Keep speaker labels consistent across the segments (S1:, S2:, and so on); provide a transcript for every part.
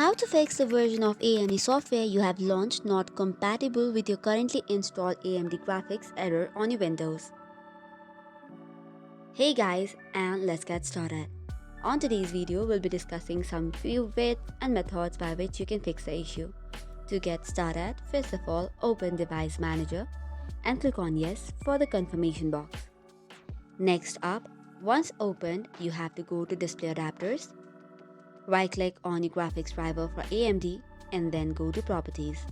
S1: How to fix the version of AMD software you have launched not compatible with your currently installed AMD graphics error on your Windows. Hey guys, and let's get started. On today's video, we'll be discussing some few ways and methods by which you can fix the issue. To get started, first of all, open Device Manager and click on Yes for the confirmation box. Next up, once opened, you have to go to Display Adapters. Right-click on your graphics driver for AMD and then go to Properties.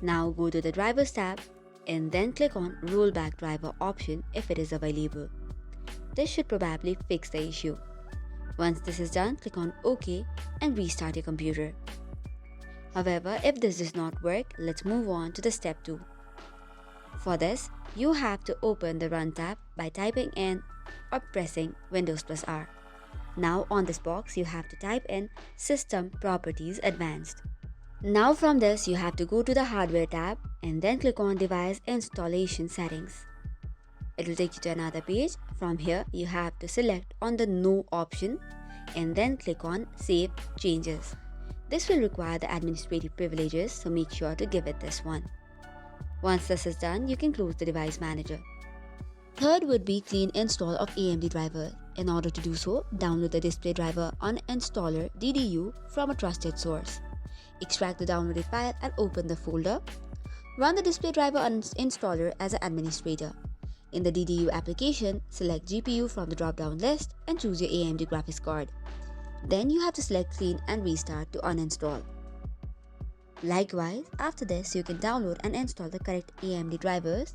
S1: Now go to the Drivers tab and then click on Rollback Driver option if it is available. This should probably fix the issue. Once this is done, click on OK and restart your computer. However, if this does not work, let's move on to the step 2. For this, you have to open the Run tab by typing in or pressing Windows plus R. Now on this box, you have to type in System Properties Advanced. Now from this, you have to go to the Hardware tab and then click on Device Installation Settings. It will take you to another page. From here, you have to select on the No option and then click on Save Changes. This will require the administrative privileges, so make sure to give it this one. Once this is done, you can close the Device Manager. Third would be clean install of AMD driver. In order to do so, download the display driver uninstaller DDU from a trusted source. Extract the downloaded file and open the folder. Run the display driver uninstaller as an administrator. In the DDU application, select GPU from the drop-down list and choose your AMD graphics card. Then you have to select Clean and Restart to uninstall. Likewise, after this, you can download and install the correct AMD drivers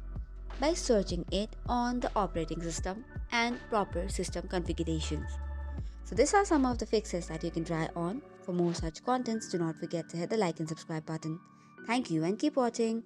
S1: by searching it on the operating system and proper system configurations. So these are some of the fixes that you can try on. For more such contents, do not forget to hit the like and subscribe button. Thank you and keep watching.